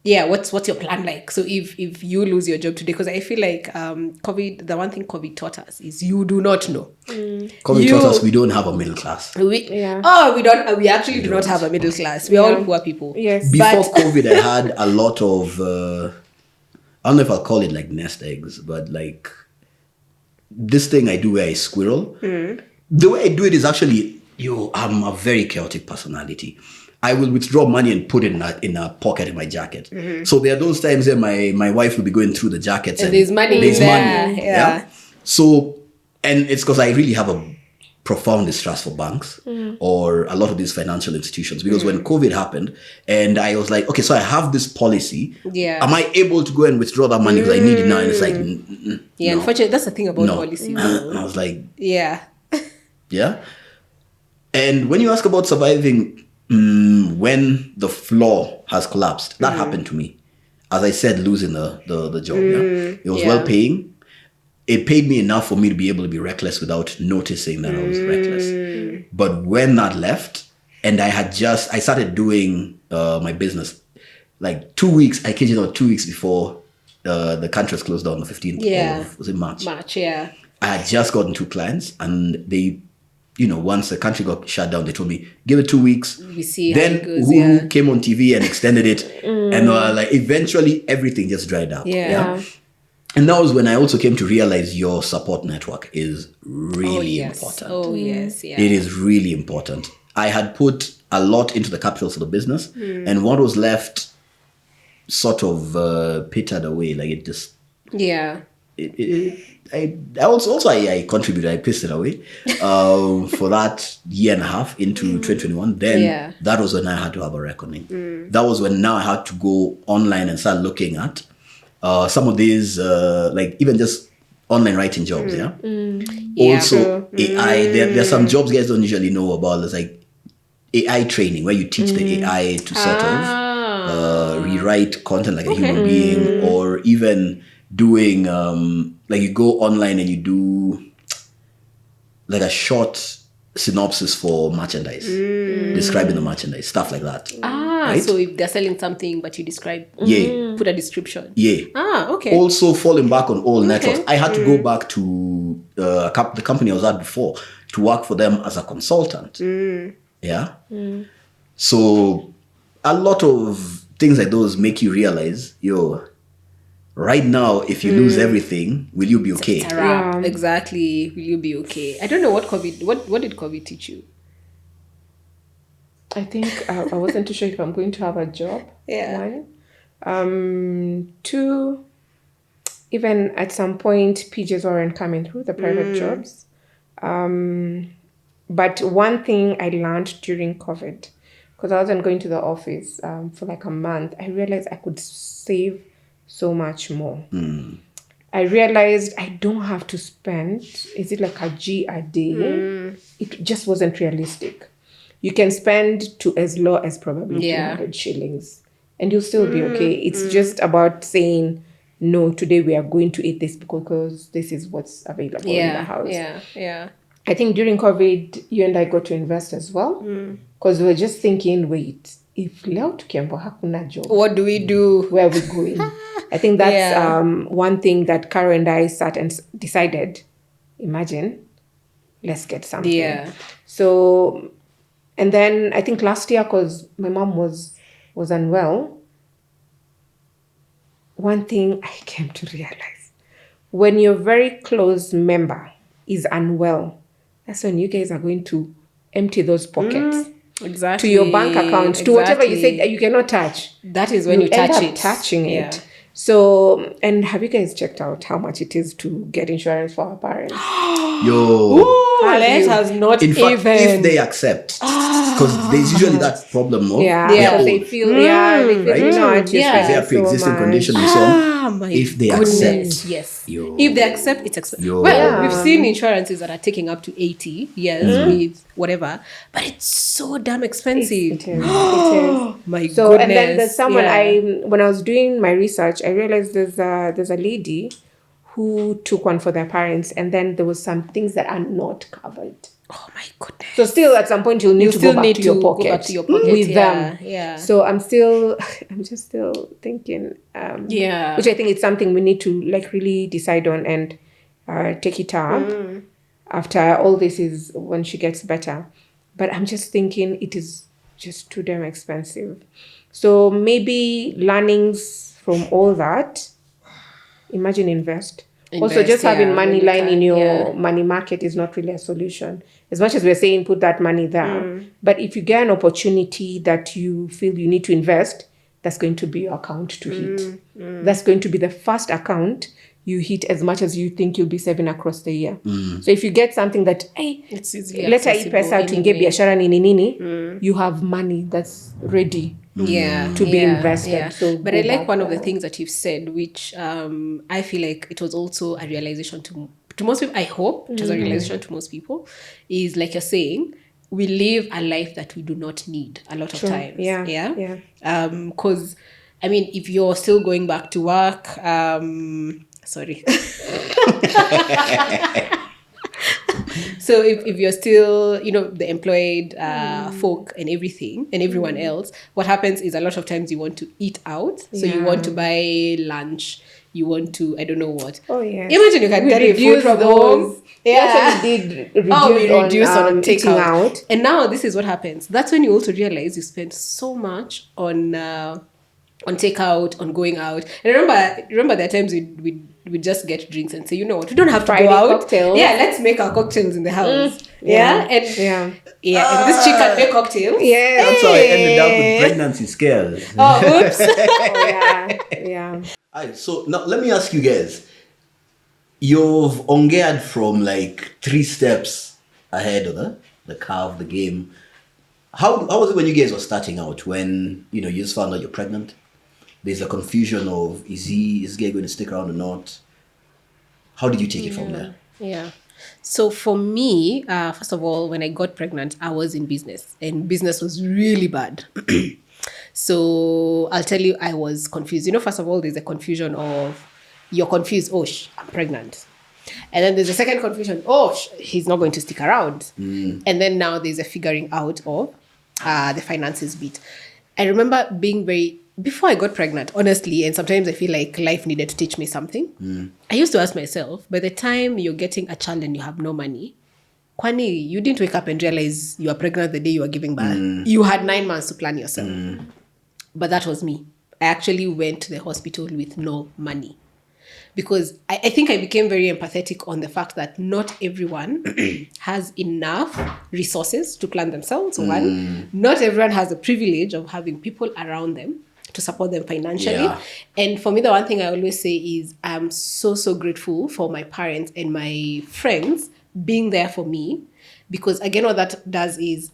C: what's your plan like? So if you lose your job today, because I feel like COVID, the one thing COVID taught us is you do not know.
A: COVID taught us we don't have a middle class.
C: We actually do not have a middle class. We're all poor people.
B: Yes.
A: Before COVID, I had a lot of I don't know if I'll call it like nest eggs, but like this thing I do where I squirrel. The way I do it is actually, I'm a very chaotic personality. I will withdraw money and put it in a pocket in my jacket. So there are those times where my wife will be going through the jackets and
C: there's money
A: There's
C: there.
A: money. Yeah. So, and it's because I really have a profound distrust for banks or a lot of these financial institutions because when COVID happened and I was like, okay, so I have this policy. Am I able to go and withdraw that money because I need it now? And it's like, no.
C: Unfortunately, that's the thing about policy.
A: And I was like,
C: yeah.
A: And when you ask about surviving when the floor has collapsed, that happened to me. As I said, losing the job. It was well paying. It paid me enough for me to be able to be reckless without noticing that I was reckless. But when that left, and I started doing my business, like 2 weeks, I kid you not, 2 weeks before the country was closed down on the 15th of, was it March? I had just gotten 2 clients and they, once the country got shut down, they told me, give it 2 weeks.
C: We see
A: then
C: how it goes,
A: Who came on TV and extended it. And like eventually everything just dried up. And that was when I also came to realize your support network is really important.
C: Oh, yes. Yeah.
A: It is really important. I had put a lot into the capital for the business, and what was left sort of petered away. Like it just...
C: Yeah.
A: I contributed. I pissed it away for that year and a half into 2021. Then that was when I had to have a reckoning. That was when now I had to go online and start looking at some of these, like even just online writing jobs. Also, AI. There's some jobs guys don't usually know about. There's like AI training where you teach the AI to sort of rewrite content like a human being, or even doing like you go online and you do like a short synopsis for merchandise, describing the merchandise, stuff like that.
C: Right? So if they're selling something but you describe, put a description. Okay.
A: Also falling back on old networks, I had to go back to the company I was at before to work for them as a consultant. So a lot of things like those make you realize, right now, if you lose everything, will you be okay?
C: Exactly. Will you be okay? I don't know what did COVID teach you?
B: I think I wasn't too sure if I'm going to have a job. One. Two, even at some point, PJs weren't coming through, the private jobs. But one thing I learned during COVID, because I wasn't going to the office for like a month, I realized I could save so much more. I realized I don't have to spend, is it like a G a day? It just wasn't realistic. You can spend to as low as probably 200 shillings and you'll still be okay. It's just about saying, no, today we are going to eat this because this is what's available in the house. I think during COVID, you and I got to invest as well, because we were just thinking, wait, if leo tukiambo hakuna job,
C: what do we do?
B: Where are we going? I think that's one thing that Caro and I sat and decided, imagine, let's get something. So, and then I think last year, because my mom was unwell, one thing I came to realize, when your very close member is unwell, that's when you guys are going to empty those pockets.
C: Exactly.
B: To your bank account, to whatever you said you cannot touch.
C: That is when you touch it.
B: Touching it. So, and have you guys checked out how much it is to get insurance for our parents?
C: Let us not
A: in fact, if they accept, because there's usually that problem, no?
B: They feel
A: right? They have pre-existing condition and so on. If they accept,
C: if they accept, it's accepted. Well, we've seen insurances that are taking up to 80 years with whatever, but it's so damn expensive.
B: It is. My goodness. And then there's someone when I was doing my research, I realized there's a lady who took one for their parents, and then there was some things that are not covered.
C: Oh my goodness.
B: So still at some point you'll need to go back to your pocket with them. So I'm just still thinking, which I think it's something we need to like really decide on and take it up after all this is when she gets better. But I'm just thinking it is just too damn expensive. So maybe learnings from all that, imagine invest. Also, just having money lying in your money market is not really a solution. As much as we're saying put that money there. But if you get an opportunity that you feel you need to invest, that's going to be your account to hit. That's going to be the first account you hit as much as you think you'll be saving across the year. So if you get something that, hey, let I pesa tuingie biashara nini, you have money that's ready. To be invested.
C: But I like one of the things that you've said, which I feel like it was also a realization to most people. I hope it was a realization to most people, is like you're saying, we live a life that we do not need a lot of times. Because I mean, if you're still going back to work, sorry. So if you're still, the employed folk and everything and everyone else, what happens is a lot of times you want to eat out. So you want to buy lunch. You want to, I don't know what.
B: Oh, yeah.
C: Imagine you can carry food from home.
B: Yeah. We did reduce on taking out.
C: And now this is what happens. That's when you also realize you spend so much on on takeout, on going out. And remember there are times we just get drinks and say, you know what, we don't have to
B: Friday
C: go out.
B: cocktails.
C: Yeah, let's make our cocktails in the house.
B: Yeah.
C: And and this chick can make cocktails.
B: Yes.
A: That's how I ended up with pregnancy scares.
C: Oh, oops.
B: Yeah.
A: Alright, so now let me ask you guys. You've ungeared from like 3 steps ahead of the curve, the game. How was it when you guys were starting out? When you just found out you're pregnant? There's a confusion of is guy going to stick around or not? How did you take it from there?
C: Yeah. So for me, first of all, when I got pregnant, I was in business, and business was really bad. So I'll tell you, I was confused. First of all, there's a confusion of you're confused. Oh, I'm pregnant. And then there's a second confusion. Oh, he's not going to stick around. And then now there's a figuring out of the finances bit. I remember being before I got pregnant, honestly, and sometimes I feel like life needed to teach me something. I used to ask myself, by the time you're getting a child and you have no money, kwani, you didn't wake up and realize you are pregnant the day you were giving birth. You had 9 months to plan yourself. But that was me. I actually went to the hospital with no money. Because I think I became very empathetic on the fact that not everyone has enough resources to plan themselves. One, not everyone has the privilege of having people around them to support them financially. Yeah. And for me, the one thing I always say is I'm so, so grateful for my parents and my friends being there for me. Because again, what that does is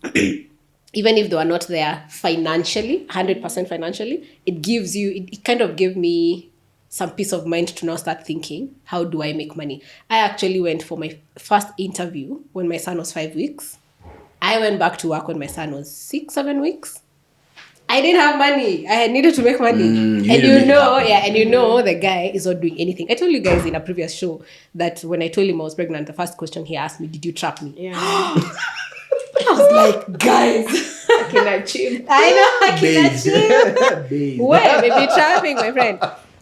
C: even if they were not there financially, 100% financially, it kind of gave me some peace of mind to now start thinking, how do I make money? I actually went for my first interview when my son was 5 weeks. I went back to work when my son was 6-7 weeks. I didn't have money. I needed to make money. And the guy is not doing anything. I told you guys in a previous show that when I told him I was pregnant, the first question he asked me, did you trap me?
B: Yeah.
C: I was like, guys,
B: I can achieve.
C: I know, I can achieve. Where? Maybe trapping, my friend.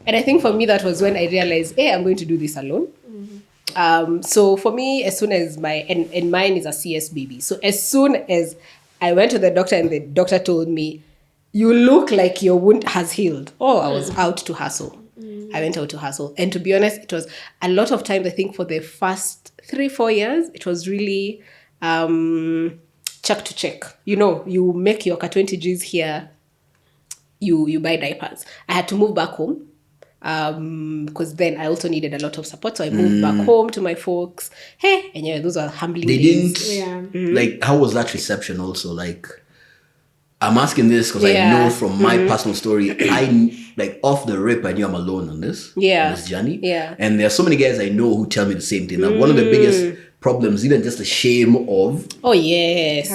C: And I think for me, that was when I realized, hey, I'm going to do this alone. So for me, as soon as and mine is a CS baby. So as soon as I went to the doctor and the doctor told me, you look like your wound has healed. Oh, I was out to hustle. I went out to hustle. And to be honest, it was a lot of times, I think for the first 3-4 years, it was really check to check. You make your 20 Gs here, you buy diapers. I had to move back home. Because then I also needed a lot of support, so I moved back home to my folks. Hey, and those are humbling days.
A: Didn't like, how was that reception also? Like, I'm asking this because I know from my personal story, I like off the rip, I knew I'm alone on this journey. Yeah. And there are so many guys I know who tell me the same thing. Like, one of the biggest problems, even just the shame of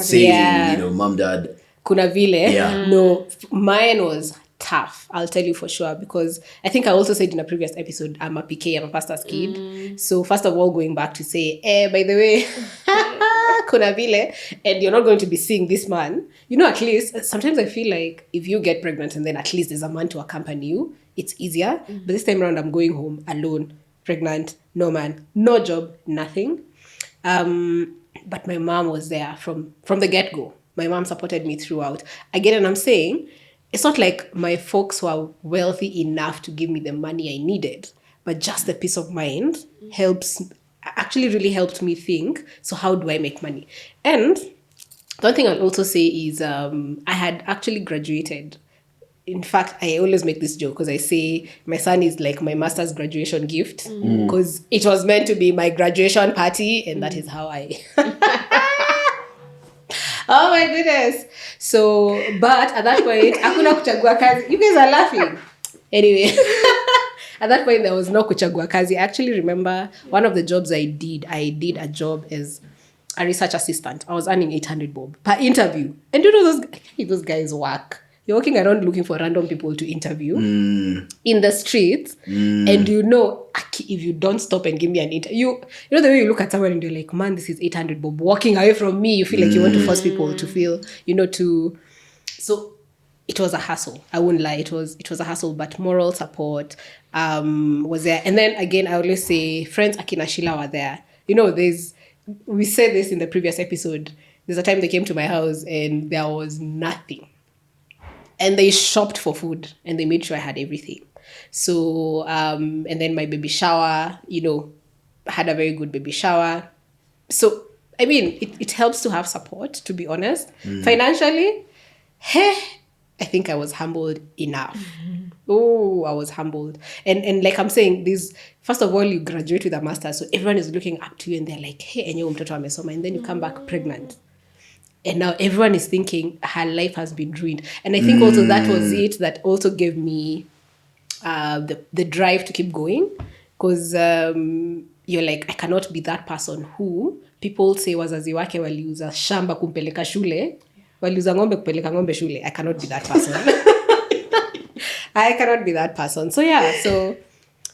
A: saying, mom, dad,
C: kuna vile. No, mine was tough, I'll tell you for sure, because I think I also said in a previous episode, I'm a PK, I'm a pastor's kid. So first of all, going back to say, by the way, kuna vile, and you're not going to be seeing this man. At least, sometimes I feel like if you get pregnant and then at least there's a man to accompany you, it's easier. But this time around, I'm going home alone, pregnant, no man, no job, nothing. But my mom was there from the get-go. My mom supported me throughout. Again, and I'm saying, it's not like my folks were wealthy enough to give me the money I needed, but just the peace of mind really helped me think, so how do I make money? And the one thing I'll also say is I had actually graduated. In fact, I always make this joke because I say my son is like my master's graduation gift because it was meant to be my graduation party, and that is how I... Oh my goodness. So, but at that point, hakuna kuchagua kazi. You guys are laughing. Anyway, at that point, there was no kuchagua kazi. I actually remember one of the jobs I did a job as a research assistant. I was earning 800 bob per interview. And those guys work. You're walking around looking for random people to interview in the streets. And if you don't stop and give me an interview, the way you look at someone and you're like, man, this is 800 bob. Walking away from me, you feel like you want to force people to feel, So it was a hustle. I wouldn't lie. It was a hustle, but moral support was there. And then again, I always say friends Akina Sheila were there. We said this in the previous episode. There's a time they came to my house and there was nothing. And they shopped for food and they made sure I had everything. So, and then my baby shower, had a very good baby shower. So, I mean, it helps to have support, to be honest. Financially, I think I was humbled enough. Oh, I was humbled. And like I'm saying, first of all, you graduate with a master's, so everyone is looking up to you and they're like, hey, enyewe mtoto amesoma, and then you come back pregnant. And now everyone is thinking her life has been ruined. And I think also that was it that also gave me the drive to keep going. Because you're like, I cannot be that person who people say wazazi wake waliuza shamba kumpeleka shule. Waliuza ngombe kupeleka ngombe shule. I cannot be that person. I cannot be that person. So yeah, so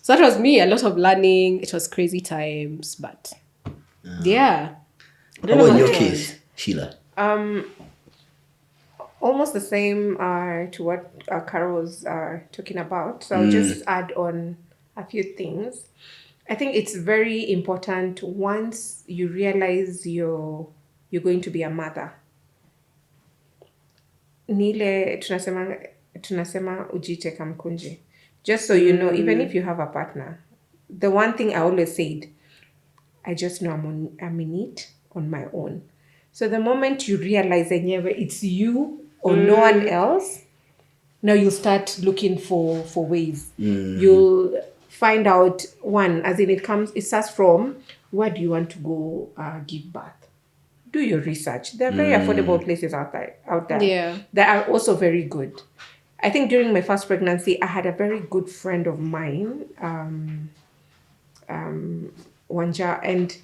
C: that was me. A lot of learning. It was crazy times. But yeah.
A: How about in your case, Sheila?
B: Almost the same to what Carol was talking about. So I'll just add on a few things. I think it's very important once you realize you're going to be a mother. Nile tunasema ujite kamkunji. Just so you know, even if you have a partner, the one thing I always said, I just know I'm in it on my own. So the moment you realize it's you or no one else, now you'll start looking for ways. You'll find out it starts from, where do you want to go give birth? Do your research. There are very affordable places out there that are also very good. I think during my first pregnancy, I had a very good friend of mine, Wanja, and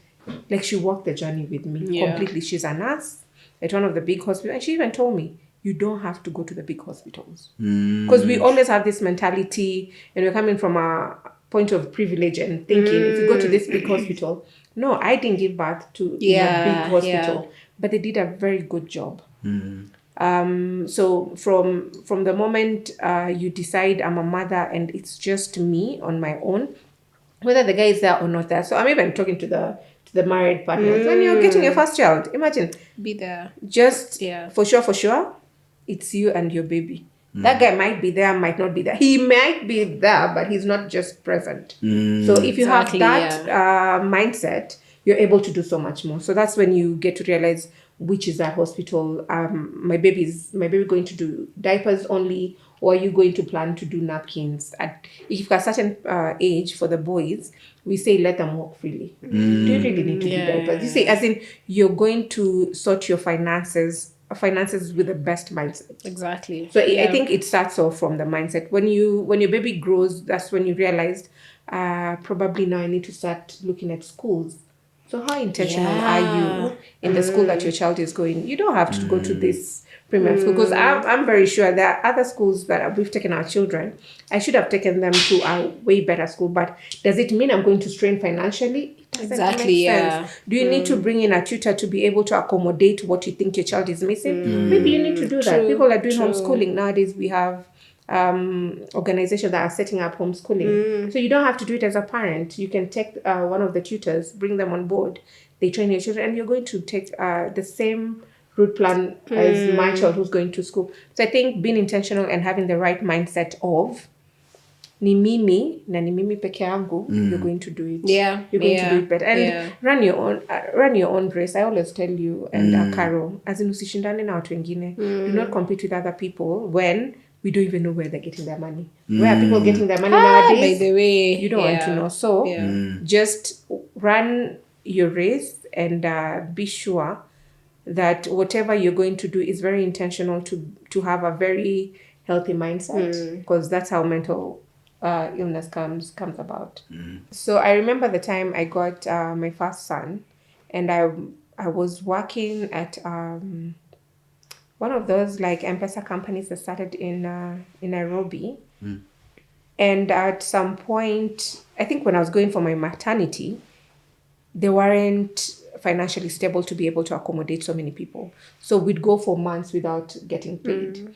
B: like she walked the journey with me completely. She's a nurse at one of the big hospitals, and she even told me, you don't have to go to the big hospitals. Because we always have this mentality, and we're coming from a point of privilege and thinking, if you go to this big hospital, no, I didn't give birth to a big hospital, but they did a very good job. So from the moment you decide I'm a mother and it's just me on my own, whether the guy is there or not there. So I'm even talking to the married partners. When you're getting your first child, imagine.
C: Be there.
B: Just for sure, it's you and your baby. That guy might be there, might not be there. He might be there, but he's not just present. So if you have that mindset, you're able to do so much more. So that's when you get to realize which is that hospital. My baby going to do diapers only, or are you going to plan to do napkins? If you've got a certain age for the boys, we say let them walk freely. Do you really need to do diapers? You say, as in, you're going to sort your finances with the best mindset.
C: Exactly.
B: So I think it starts off from the mindset. When your baby grows, that's when you realize probably now I need to start looking at schools. So how intentional are you in the school that your child is going? You don't have to go to this premium school, because I'm very sure there are other schools that we've taken our children. I should have taken them to a way better school, but does it mean I'm going to strain financially? It doesn't make sense. Do you need to bring in a tutor to be able to accommodate what you think your child is missing? Maybe you need to do that. People are doing homeschooling nowadays. We have organizations that are setting up homeschooling. So you don't have to do it as a parent. You can take one of the tutors, bring them on board. They train your children, and you're going to take the same route plan as my child who's going to school. So I think being intentional and having the right mindset of ni mimi peke yangu, you're going to do it. You're going to do it better. And run your own race. I always tell you, and Carol, as in usishindane na watu wengine. Do not compete with other people when we don't even know where they're getting their money. Where are people getting their money nowadays?
C: By the way,
B: you don't want to know. So just run your race and be sure that whatever you're going to do is very intentional to have a very healthy mindset, because that's how mental illness comes about. So I remember the time I got my first son, and I was working at one of those like M-Pesa companies that started in Nairobi. And at some point, I think when I was going for my maternity, they weren't financially stable to be able to accommodate so many people. So we'd go for months without getting paid.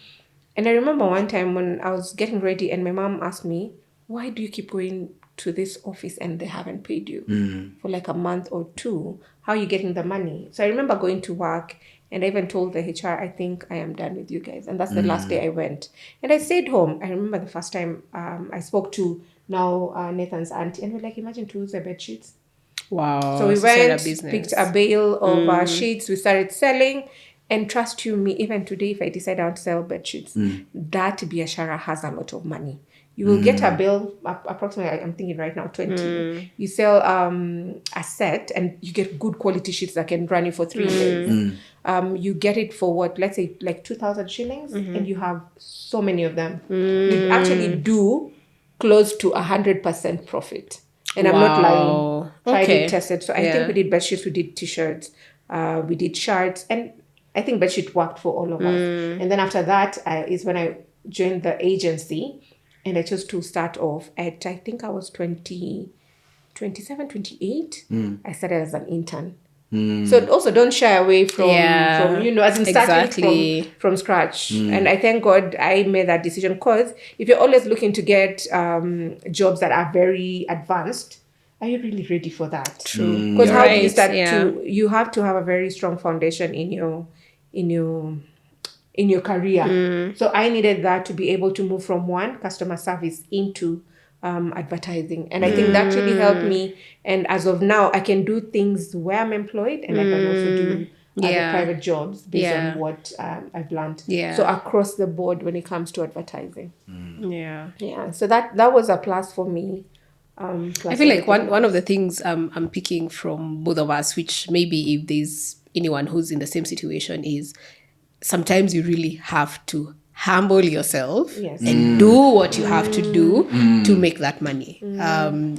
B: And I remember one time when I was getting ready and my mom asked me, why do you keep going to this office and they haven't paid you for like a month or two. How are you getting the money? So I remember going to work and I even told the HR, I think I am done with you guys. And that's the last day I went. And I stayed home. I remember the first time I spoke to Nathan's auntie and we're like, imagine to use the bed sheets.
C: Wow.
B: So we went, picked a bale of sheets, we started selling. And trust you me, even today, if I decide I want to sell bed sheets, that biashara has a lot of money. You will get a bill, approximately, I'm thinking right now, 20. You sell a set and you get good quality sheets that can run you for 3 days. You get it for what, let's say like 2,000 shillings and you have so many of them. You actually do close to 100% profit. And I'm not lying. Tried it, tested. So I think we did bed sheets, we did t-shirts, we did shirts, and I think bedsheet worked for all of us. And then after that is when I joined the agency and I chose to start off at, I think I was 27, 28. I started as an intern. So also don't shy away from as in starting from scratch. And I thank God I made that decision, because if you're always looking to get jobs that are very advanced, are you really ready for that? True. Because how do you start you have to have a very strong foundation in your career. So I needed that to be able to move from one customer service into advertising. And I think that really helped me. And as of now, I can do things where I'm employed and I can also do other private jobs based on what I've learned. So across the board when it comes to advertising. Yeah. So that was a plus for me.
C: I feel like one of the things I'm picking from both of us, which maybe if there's anyone who's in the same situation, is sometimes you really have to humble yourself and do what you have to do to make that money.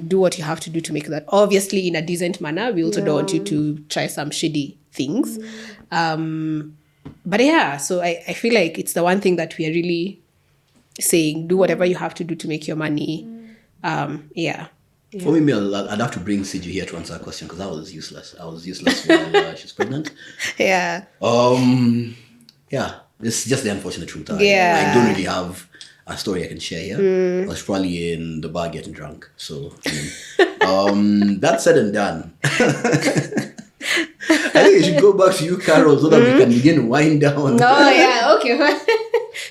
C: Do what you have to do to make that. Obviously, in a decent manner. We also don't want you to try some shady things. But yeah, so I feel like it's the one thing that we are really saying, do whatever you have to do to make your money.
A: For me, I'd have to bring Siju here to answer a question, because I was useless. I was useless while she was pregnant. It's just the unfortunate truth. I don't really have a story I can share here. I was probably in the bar getting drunk. So, that said and done. I think you should go back to you, Carol, so that we can begin to wind down.
C: Okay.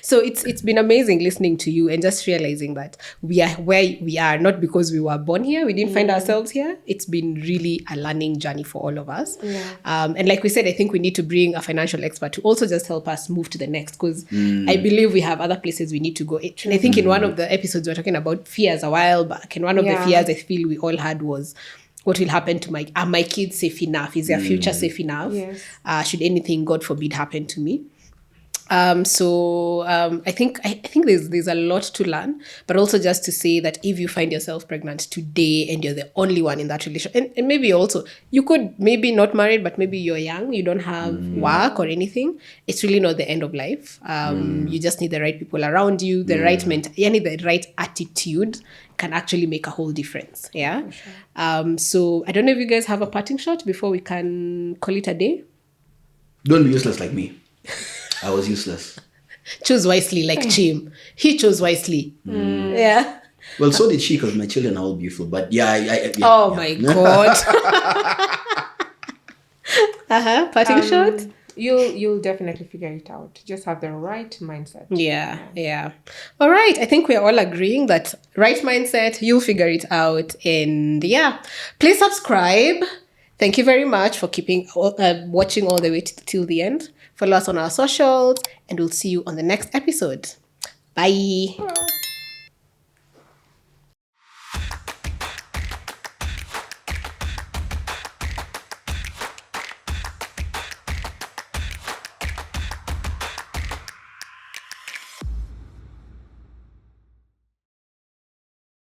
C: So it's been amazing listening to you and just realizing that we are where we are, not because we were born here, we didn't find ourselves here. It's been really a learning journey for all of us. And like we said, I think we need to bring a financial expert to also just help us move to the next, because I believe we have other places we need to go. And I think in one of the episodes we were talking about fears a while back, and one of the fears I feel we all had was, what will happen to my kids safe enough? Is their future safe enough? Should anything, God forbid, happen to me? I think there's a lot to learn, but also just to say that if you find yourself pregnant today and you're the only one in that relationship, and maybe also you could maybe not married, but maybe you're young, you don't have work or anything, it's really not the end of life. You just need the right people around you, the right the right attitude can actually make a whole difference. So I don't know if you guys have a parting shot before we can call it a day.
A: Don't be useless like me. I was useless.
C: Choose wisely, like Chim. He chose wisely.
A: Well, so did she, because my children are all beautiful. But
C: my God. Parting shot?
B: You'll definitely figure it out. Just have the right mindset.
C: Yeah. All right. I think we're all agreeing that right mindset, you'll figure it out. And please subscribe. Thank you very much for watching all the way till the end. Follow us on our socials, and we'll see you on the next episode. Bye.